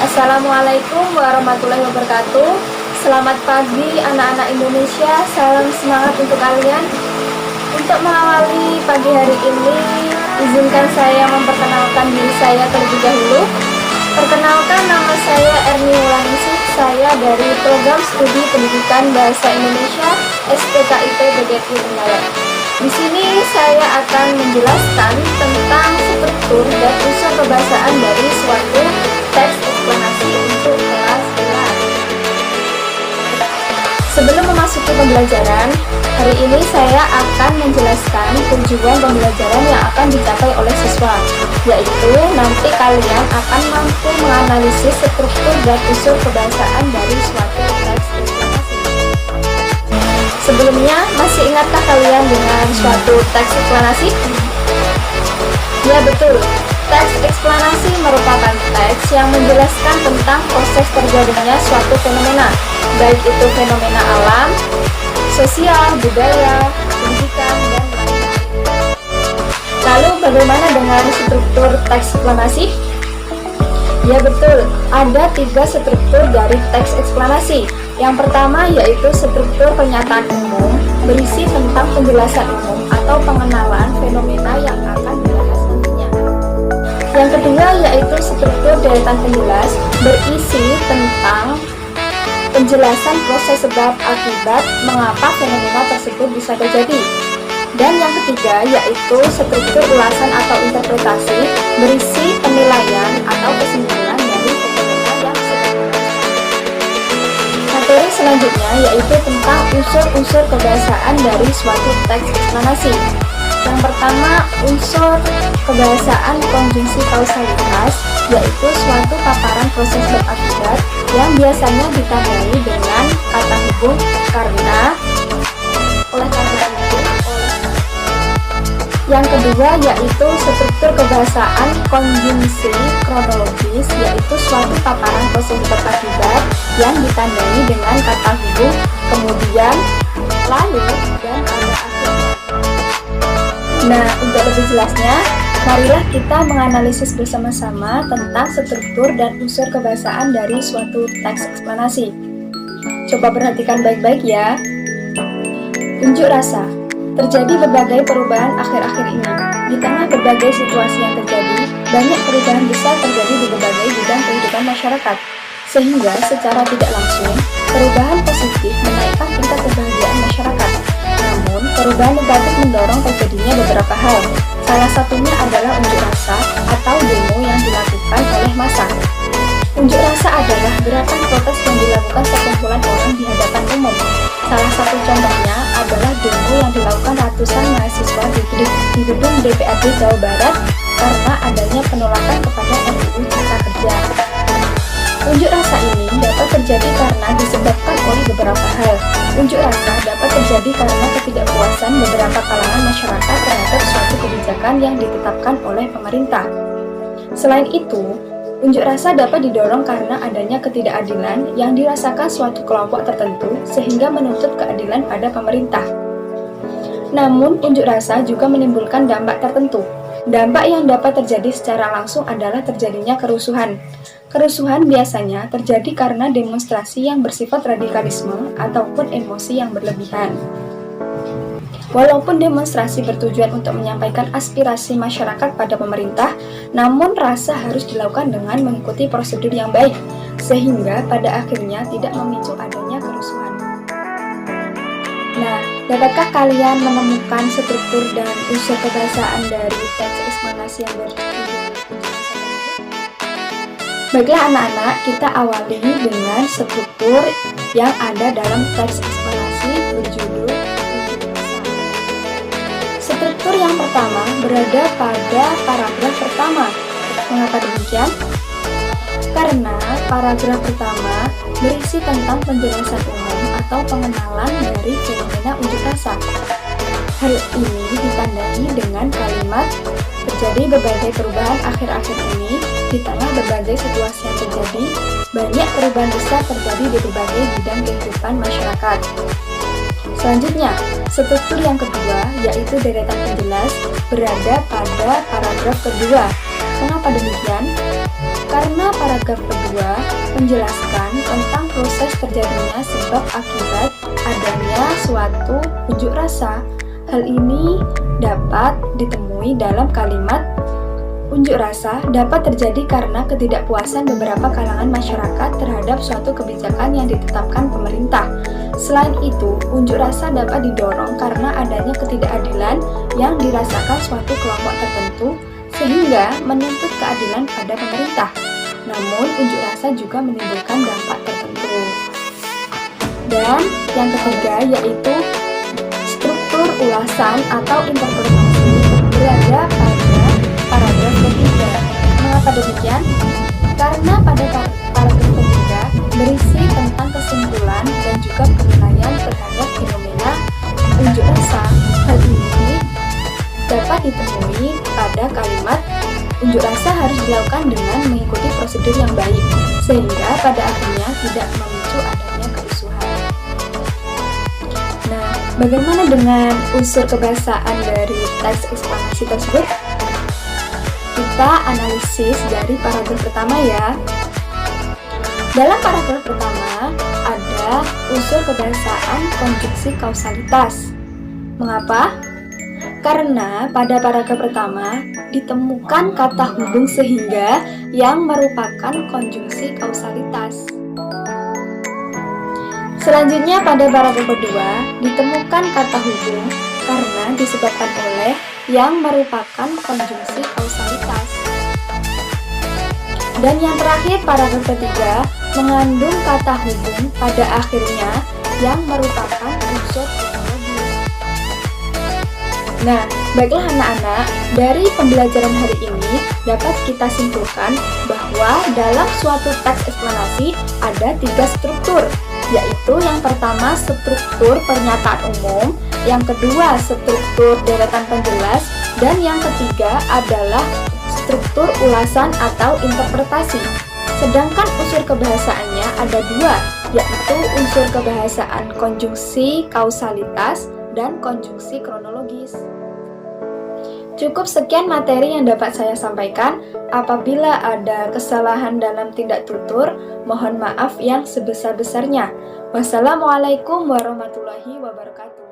Assalamualaikum warahmatullahi wabarakatuh. Selamat pagi anak-anak Indonesia. Salam semangat untuk kalian. Untuk mengawali pagi hari ini, izinkan saya memperkenalkan diri saya terlebih dahulu. Perkenalkan, nama saya Erni Wulaningsih. Saya dari Program Studi Pendidikan Bahasa Indonesia STKIP BGI Trenggalek. Di sini saya akan menjelaskan tentang struktur dan unsur kebahasaan dari suatu teks eksplanasi untuk kelas 11. Sebelum memasuki pembelajaran, hari ini saya akan menjelaskan tujuan pembelajaran yang akan dicapai oleh siswa, yaitu nanti kalian akan mampu menganalisis struktur dan unsur kebahasaan dari suatu teks eksplanasi. Sebelumnya, masih ingatkah kalian dengan suatu teks eksplanasi? Ya, betul. Teks eksplanasi merupakan teks yang menjelaskan tentang proses terjadinya suatu fenomena, baik itu fenomena alam, sosial, budaya, pendidikan, dan lain-lain. Lalu bagaimana dengan struktur teks eksplanasi? Ya betul, ada 3 struktur dari teks eksplanasi. Yang pertama yaitu struktur pernyataan umum, berisi tentang penjelasan umum atau pengenalan fenomena yang akan dibahas nantinya. Yang kedua yaitu struktur deretan penjelas, berisi tentang penjelasan proses sebab akibat mengapa fenomena tersebut bisa terjadi. Dan yang ketiga yaitu struktur ulasan atau interpretasi, berisi penilaian atau kesimpulan dari fenomena yang sedang dibahas. Materi selanjutnya yaitu tentang unsur-unsur kebahasaan dari suatu teks eksplanasi. Yang pertama, unsur kebahasaan konjungsi kausalitas, yaitu suatu paparan proses berakibat yang biasanya ditandai dengan kata hubung karena, oleh karena itu, Yang kedua yaitu struktur kebahasaan konjungsi kronologis, yaitu suatu paparan proses berakibat yang ditandai dengan kata hubung, kemudian, lalu, dan pada akhirnya. Nah, untuk lebih jelasnya, marilah kita menganalisis bersama-sama tentang struktur dan unsur kebahasaan dari suatu teks eksplanasi. Coba perhatikan baik-baik ya. Unjuk rasa. Terjadi berbagai perubahan akhir-akhir ini. Di tengah berbagai situasi yang terjadi, banyak perubahan besar terjadi di berbagai bidang kehidupan masyarakat. Sehingga secara tidak langsung, perubahan positif menaikkan tingkat kebahagiaan masyarakat. Namun, perubahan negatif mendorong terjadinya beberapa hal. Salah satunya adalah unjuk rasa atau demo yang dilakukan oleh massa. Unjuk rasa adalah gerakan protes yang dilakukan sekumpulan orang di hadapan umum. Salah satu contohnya adalah demo yang dilakukan ratusan mahasiswa di gedung DPRD Jawa Barat karena adanya penolakan kepada RUU Cipta Kerja. Unjuk rasa ini dapat terjadi karena disebabkan oleh beberapa hal. Unjuk rasa dapat terjadi karena ketidakpuasan beberapa kalangan masyarakat terhadap suatu kebijakan yang ditetapkan oleh pemerintah. Selain itu, unjuk rasa dapat didorong karena adanya ketidakadilan yang dirasakan suatu kelompok tertentu sehingga menuntut keadilan pada pemerintah. Namun, unjuk rasa juga menimbulkan dampak tertentu. Dampak yang dapat terjadi secara langsung adalah terjadinya kerusuhan. Kerusuhan biasanya terjadi karena demonstrasi yang bersifat radikalisme ataupun emosi yang berlebihan. Walaupun demonstrasi bertujuan untuk menyampaikan aspirasi masyarakat pada pemerintah, namun rasa harus dilakukan dengan mengikuti prosedur yang baik, sehingga pada akhirnya tidak memicu adanya kerusuhan. Nah, dapatkah kalian menemukan struktur dan unsur kebahasaan dari teks eksplanasi yang berjudul? Baiklah anak-anak, kita awali dengan struktur yang ada dalam teks eksplanasi berjudul. Struktur yang pertama berada pada paragraf pertama. Mengapa demikian? Karena paragraf pertama berisi tentang penjelasan umum atau pengenalan dari fenomena unjuk rasa. Hal ini ditandai dengan kalimat terjadi berbagai perubahan akhir-akhir ini. Di tengah berbagai situasi yang terjadi, banyak perubahan besar terjadi di berbagai bidang kehidupan masyarakat. Selanjutnya, struktur yang kedua, yaitu deretan penjelas, berada pada paragraf kedua. Mengapa demikian? Karena paragraf paragraf kedua menjelaskan tentang proses terjadinya sebab akibat adanya suatu unjuk rasa. Hal ini dapat ditemui dalam kalimat unjuk rasa dapat terjadi karena ketidakpuasan beberapa kalangan masyarakat terhadap suatu kebijakan yang ditetapkan pemerintah. Selain itu, unjuk rasa dapat didorong karena adanya ketidakadilan yang dirasakan suatu kelompok tertentu sehingga menuntut keadilan pada pemerintah. Namun, unjuk rasa juga menimbulkan dampak tertentu. Dan yang ketiga yaitu struktur ulasan atau interpretasi berada pada paragraf ketiga. Mengapa demikian? Karena pada paragraf ketiga berisi tentang kesimpulan dan juga penilaian terhadap fenomena unjuk rasa. Hal ini dapat ditemui pada kalimat unjuk rasa harus dilakukan dengan mengikuti prosedur yang baik, sehingga pada akhirnya tidak memicu adanya kerusuhan. Nah, bagaimana dengan unsur kebahasaan dari teks eksplanasi tersebut? Kita analisis dari paragraf pertama ya. Dalam paragraf pertama ada unsur kebahasaan konjungsi kausalitas. Mengapa? Karena pada paragraf pertama ditemukan kata hubung sehingga yang merupakan konjungsi kausalitas. Selanjutnya pada paragraf kedua ditemukan kata hubung karena disebabkan oleh yang merupakan konjungsi kausalitas. Dan yang terakhir paragraf ketiga mengandung kata hubung pada akhirnya yang merupakan unsur kronologi. Nah, baiklah anak-anak, dari pembelajaran hari ini dapat kita simpulkan bahwa dalam suatu teks eksplanasi ada 3 struktur, yaitu yang pertama struktur pernyataan umum, yang kedua struktur deretan penjelas, dan yang ketiga adalah struktur ulasan atau interpretasi. Sedangkan unsur kebahasaannya ada 2, yaitu unsur kebahasaan konjungsi kausalitas dan konjungsi kronologis. Cukup sekian materi yang dapat saya sampaikan. Apabila ada kesalahan dalam tindak tutur, mohon maaf yang sebesar-besarnya. Wassalamualaikum warahmatullahi wabarakatuh.